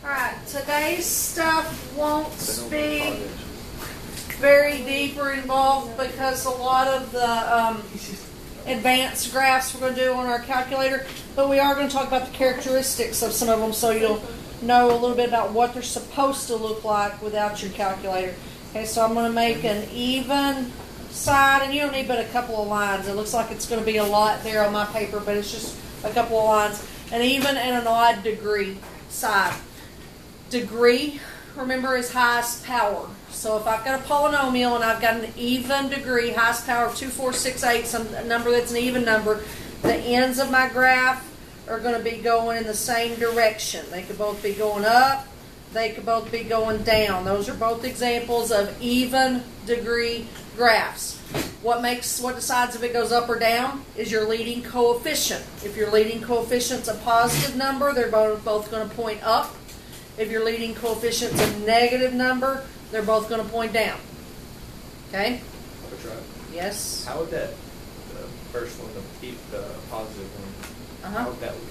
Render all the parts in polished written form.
Alright, today's stuff won't be very deep or involved because a lot of the advanced graphs we're going to do on our calculator, but we are going to talk about the characteristics of some of them so you'll know a little bit about what they're supposed to look like without your calculator. Okay, so I'm going to make an even side, and you don't need but a couple of lines. It looks like it's going to be a lot there on my paper, but it's just a couple of lines. An even and an odd degree side. Degree, remember, is highest power. So if I've got a polynomial and I've got an even degree, highest power of 2, 4, 6, 8, some number that's an even number, the ends of my graph are going to be going in the same direction. They could both be going up, they could both be going down. Those are both examples of even degree graphs. What decides if it goes up or down is your leading coefficient. If your leading coefficient's a positive number, they're both going to point up. If your leading coefficient's a negative number, they're both going to point down. Okay? Yes? How would that, the first one, the positive one, how would that look?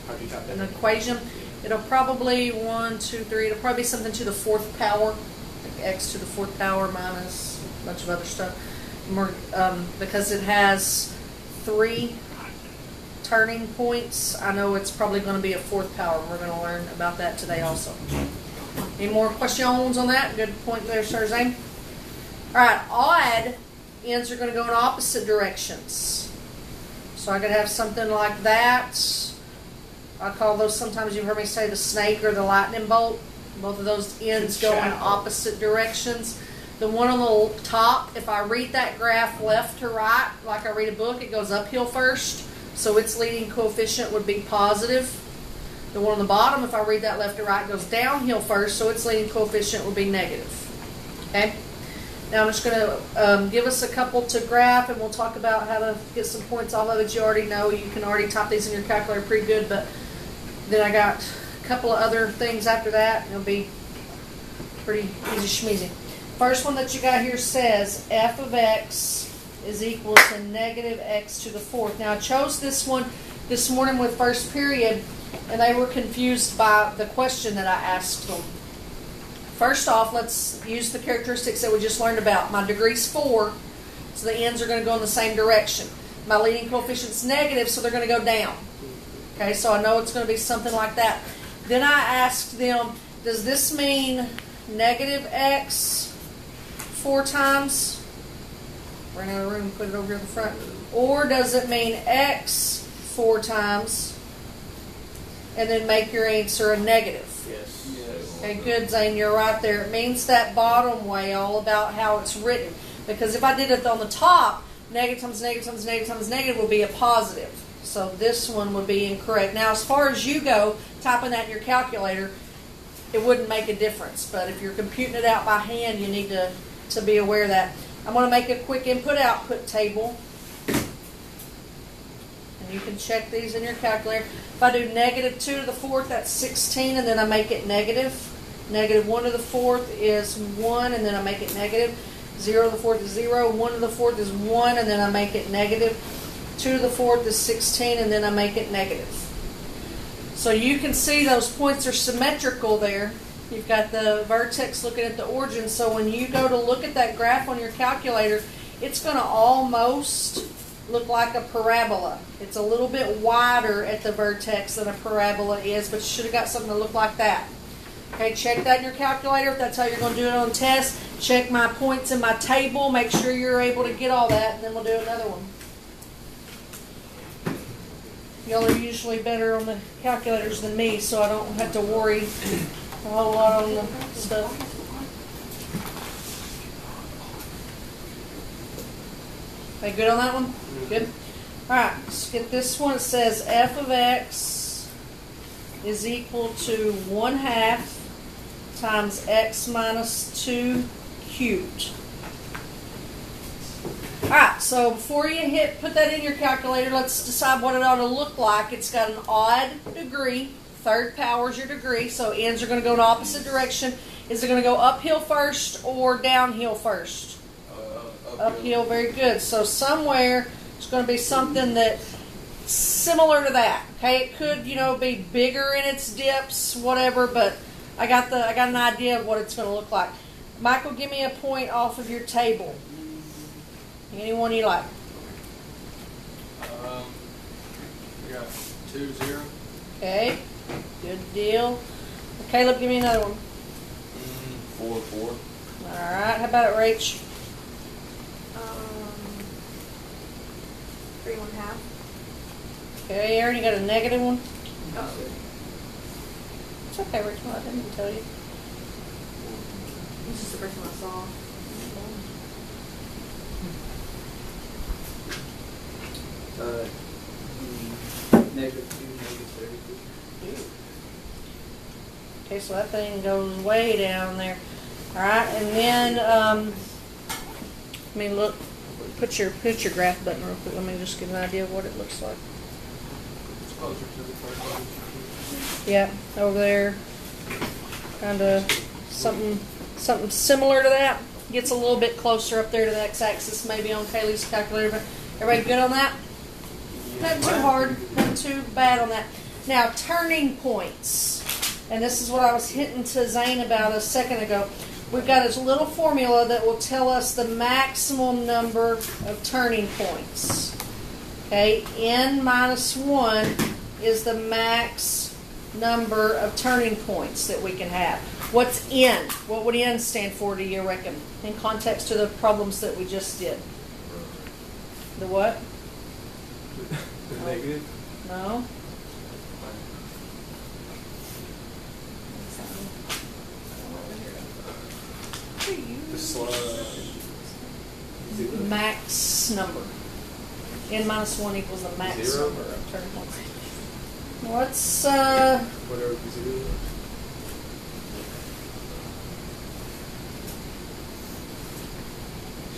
How do you type that? An equation. It'll probably, 1, 2, 3, it'll probably be something to the fourth power, like x to the fourth power minus a bunch of other stuff. More, because it has 3 turning points, I know it's probably going to be a fourth power. We're going to learn about that today also. Any more questions on that? Good point there, Sir Zane. Alright, odd ends are going to go in opposite directions. So I could have something like that. I call those, sometimes you've heard me say the snake or the lightning bolt. Both of those ends go in opposite directions. The one on the top, if I read that graph left to right, like I read a book, it goes uphill first. So its leading coefficient would be positive. The one on the bottom, if I read that left to right, goes downhill first, so its leading coefficient will be negative. Okay? Now I'm just going to give us a couple to graph, and we'll talk about how to get some points off of it. You already know. You can already type these in your calculator pretty good, but then I got a couple of other things after that. It'll be pretty easy schmeezy. First one that you got here says f of x is equal to negative x to the fourth. Now I chose this one this morning with first period, and they were confused by the question that I asked them. First off, let's use the characteristics that we just learned about. My degree's 4, so the ends are going to go in the same direction. My leading coefficient's negative, so they're going to go down. Okay, so I know it's going to be something like that. Then I asked them, does this mean negative x 4 times? Ran out of room, put it over here in the front. Or does it mean x 4 times and then make your answer a negative? Yes. Okay, good, Zane, you're right there. It means that bottom way, all about how it's written. Because if I did it on the top, negative times negative times negative times negative would be a positive. So this one would be incorrect. Now, as far as you go, typing that in your calculator, it wouldn't make a difference. But if you're computing it out by hand, you need to be aware of that. I'm going to make a quick input-output table. And you can check these in your calculator. If I do negative 2 to the fourth, that's 16, and then I make it negative. Negative 1 to the fourth is 1, and then I make it negative. 0 to the fourth is 0. 1 to the fourth is 1, and then I make it negative. 2 to the fourth is 16, and then I make it negative. So you can see those points are symmetrical there. You've got the vertex looking at the origin, so when you go to look at that graph on your calculator, it's going to almost look like a parabola. It's a little bit wider at the vertex than a parabola is, but you should have got something to look like that. Okay, check that in your calculator if that's how you're going to do it on the test. Check my points in my table, make sure you're able to get all that, and then we'll do another one. Y'all are usually better on the calculators than me, so I don't have to worry a whole lot on the stuff. Okay, good on that one? Good. Alright, let's get this one. It says f of x is equal to 1/2 times x minus 2 cubed. Alright, so before you put that in your calculator, let's decide what it ought to look like. It's got an odd degree. Third power is your degree, so ends are going to go in opposite direction. Is it going to go uphill first or downhill first? Uphill, very good. So somewhere it's going to be something that similar to that. Okay, it could, be bigger in its dips, whatever, but I got an idea of what it's going to look like. Michael, give me a point off of your table. Anyone you like. We got 2, 0. Okay, good deal. Caleb, give me another one. 4, 4. All right, how about it, Rach? 3 1/2. Okay, Aaron, you got a negative one? Oh. It's okay, Rachel, I didn't tell you. This is the first one I saw. Negative 2, negative 32. Okay, so that thing goes way down there. All right, and then, look, put your graph button real quick. Let me just get an idea of what it looks like. It's closer to the first one. Yeah, over there, kind of something similar to that. Gets a little bit closer up there to the x-axis, maybe on Kaylee's calculator. But everybody good on that? Not too hard, not too bad on that. Now, turning points, and this is what I was hinting to Zane about a second ago. We've got a little formula that will tell us the maximum number of turning points. Okay, n minus 1 is the max number of turning points that we can have. What's n? What would n stand for, do you reckon, in context to the problems that we just did? The what? The negative? No? The slug. Max number. N minus 1 equals the max 0? number of turning points. What's, Whatever the 0.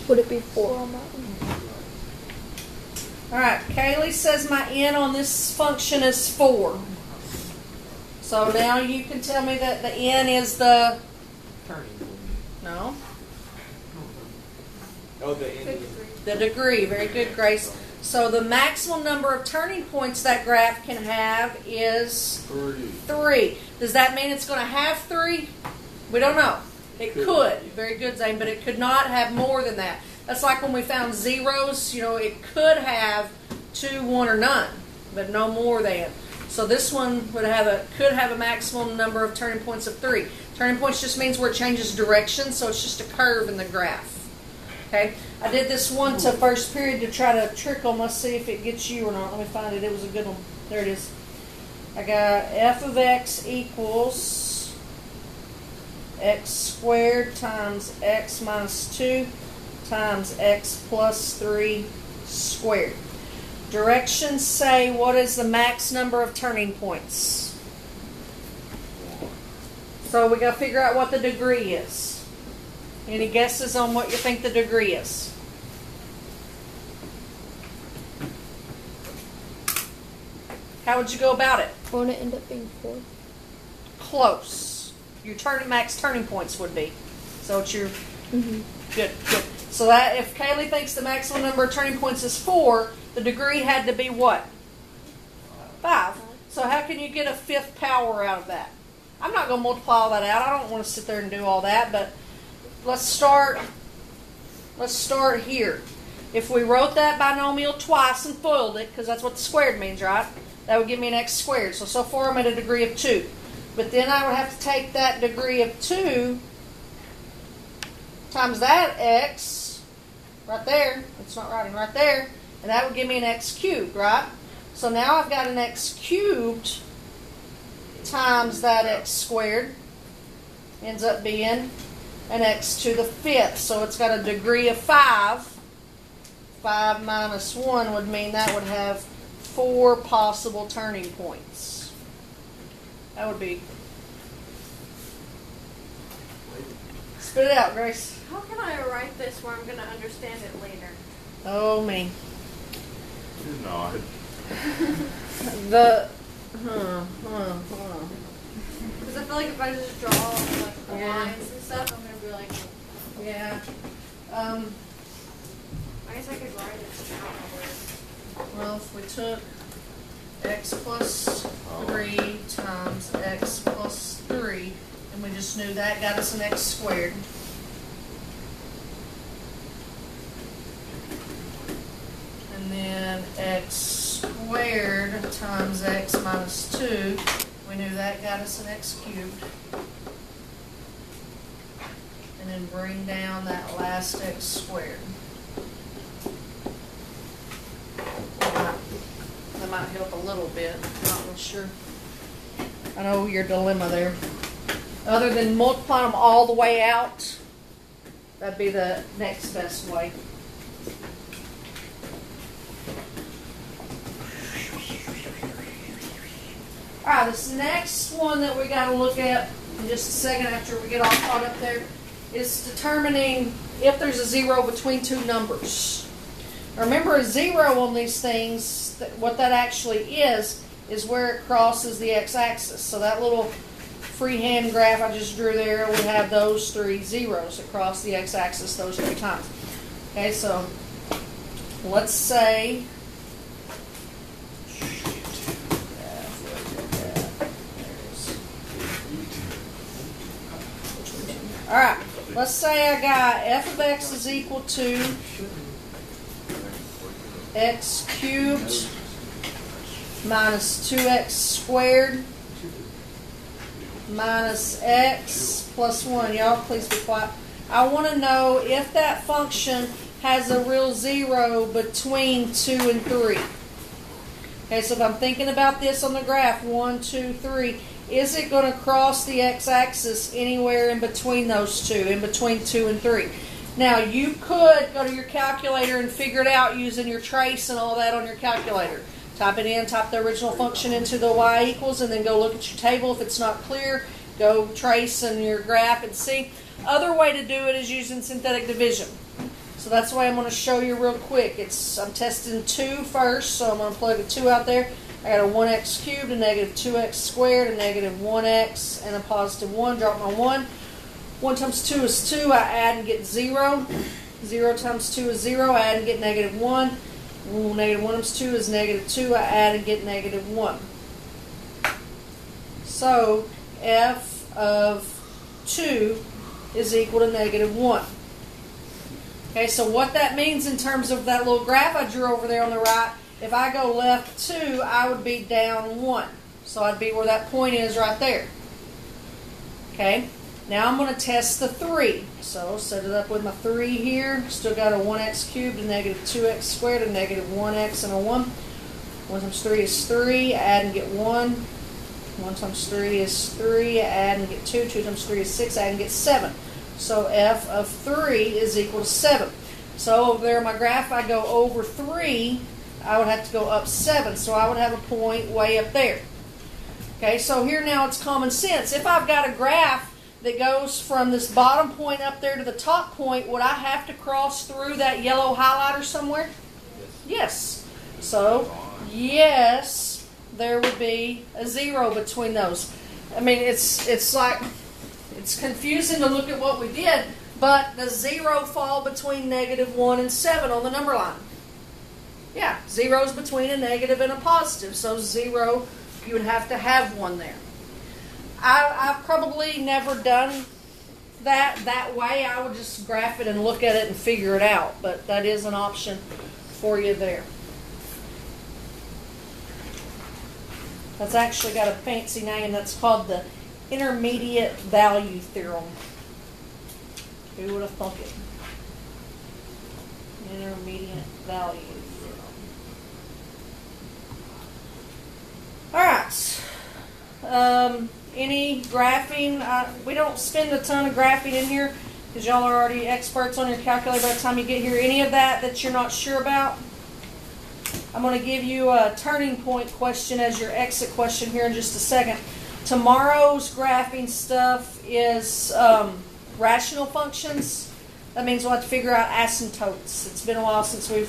Would it be 4 on that one? Alright, Kaylee says my n on this function is 4. So now you can tell me that the n is the... Turning point. No? Oh, the end. The degree. Very good, Grace. So the maximum number of turning points that graph can have is 3. Does that mean it's going to have 3? We don't know. It could. Very good, Zane, but it could not have more than that. That's like when we found zeros. It could have 2, 1, or none, but no more than. So this one could have a maximum number of turning points of 3. Turning points just means where it changes direction, so it's just a curve in the graph. Okay, I did this one to first period to try to trick them. Let's see if it gets you or not. Let me find it. It was a good one. There it is. I got f of x equals x squared times x minus 2 times x plus 3 squared. Directions say what is the max number of turning points. So we got to figure out what the degree is. Any guesses on what you think the degree is? How would you go about it? Won't it end up being 4? Close. Your max turning points would be. So it's your Mm-hmm. good. So that if Kaylee thinks the maximum number of turning points is 4, the degree had to be what? 5. So how can you get a 5th power out of that? I'm not going to multiply all that out. I don't want to sit there and do all that, but let's start here. If we wrote that binomial twice and FOILed it, because that's what the squared means, right? That would give me an x squared. So far I'm at a degree of 2. But then I would have to take that degree of 2 times that x right there. It's not writing right there. And that would give me an x cubed, right? So now I've got an x cubed times that x squared. Ends up being an x to the 5th. So it's got a degree of 5. 5 minus 1 would mean that would have 4 possible turning points. That would be... Spit it out, Grace. How can I write this where I'm going to understand it later? Oh, me. You nod. The, Because I feel like if I just draw like the Yeah. lines and stuff, I'm gonna be like, yeah. I guess I could write it down. Well, if we took x plus 3 times x plus 3, and we just knew that got us an x squared. And then x squared times x minus 2, we knew that got us an x cubed. And then bring down that last x squared. That might help a little bit, I'm not real sure. I know your dilemma there. Other than multiplying them all the way out, that'd be the next best way. Alright, this next one that we got to look at in just a second after we get all caught up there is determining if there's a zero between two numbers. Remember, a zero on these things, what that actually is where it crosses the x-axis. So that little freehand graph I just drew there would have those 3 zeros across the x-axis those 3 times. Okay, so let's say alright, let's say I got f of x is equal to x cubed minus 2x squared minus x plus 1. Y'all, please be quiet. I want to know if that function has a real zero between 2 and 3. Okay, so if I'm thinking about this on the graph, 1, 2, 3, is it going to cross the x-axis anywhere in between those two, in between 2 and 3? Now, you could go to your calculator and figure it out using your trace and all that on your calculator. Type it in, type the original function into the y equals, and then go look at your table. If it's not clear, go trace in your graph and see. Other way to do it is using synthetic division. So that's the way I'm going to show you real quick. I'm testing 2 first, so I'm going to plug a 2 out there. I got a 1x cubed, a negative 2x squared, a negative 1x, and a positive 1. Drop my 1. 1 times 2 is 2. I add and get 0. 0 times 2 is 0. I add and get negative 1. Negative 1 times 2 is negative 2. I add and get negative 1. So f of 2 is equal to negative 1. Okay, so what that means in terms of that little graph I drew over there on the right, if I go left 2, I would be down 1. So I'd be where that point is right there. Okay, now I'm going to test the 3. So set it up with my 3 here. Still got a 1x cubed, a negative 2x squared, a negative 1x, and a 1. 1 times 3 is 3. Add and get 1. 1 times 3 is 3. Add and get 2. 2 times 3 is 6. Add and get 7. So f of 3 is equal to 7. So over there in my graph, I go over 3. I would have to go up 7. So I would have a point way up there. Okay, so here now it's common sense. If I've got a graph that goes from this bottom point up there to the top point, would I have to cross through that yellow highlighter somewhere? Yes. So, yes, there would be a 0 between those. I mean, it's like, it's confusing to look at what we did, but the 0 fall between negative 1 and 7 on the number line. Yeah, 0 is between a negative and a positive, so 0, you would have to have 1 there. I've probably never done that way. I would just graph it and look at it and figure it out, but that is an option for you there. That's actually got a fancy name. That's called the intermediate value theorem. Who would have thought it? Intermediate value theorem. All right. Any graphing? We don't spend a ton of graphing in here because y'all are already experts on your calculator by the time you get here. Any of that you're not sure about? I'm going to give you a turning point question as your exit question here in just a second. Tomorrow's graphing stuff is rational functions. That means we'll have to figure out asymptotes. It's been a while since we've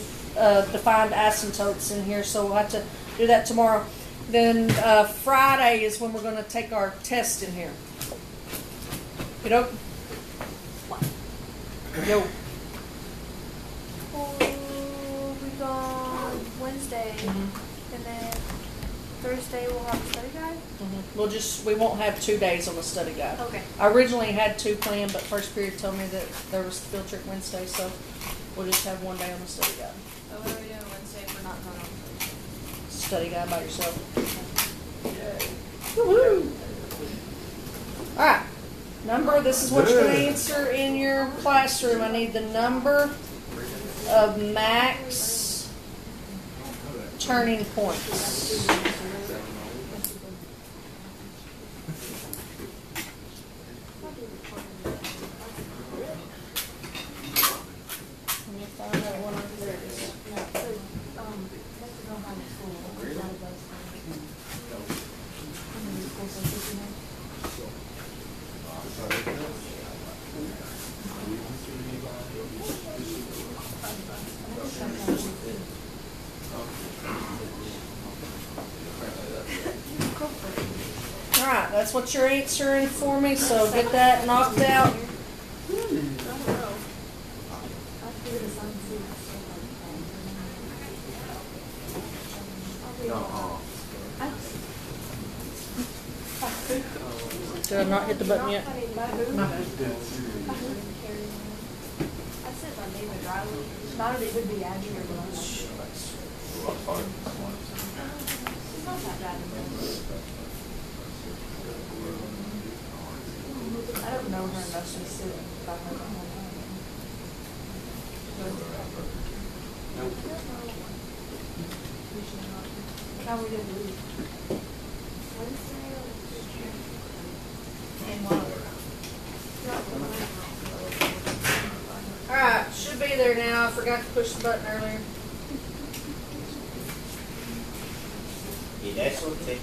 defined asymptotes in here, so we'll have to do that tomorrow. Then Friday is when we're going to take our test in here. You know? Yo. We gone Wednesday, and then Thursday we'll have a study guide. We won't have 2 days on the study guide. Okay. I originally had 2 planned, but first period told me that there was field trip Wednesday, so we'll just have 1 day on the study guide. So what are we doing Wednesday if we're not going on Thursday? Study guide by yourself. Woohoo! All right. Number, this is what you're going to answer in your classroom. I need the number of max turning points. Let me find out one of these. All right, that's what you're answering for me, so get that knocked out. Did I not hit the button yet? I sent my name and driveway. Not it would be accurate, but I'm not sure. It's not that bad. I don't know her enough to sit by her the whole time. How we gonna leave? Wednesday or and All right, should be there now. I forgot to push the button earlier. Yeah, that's okay.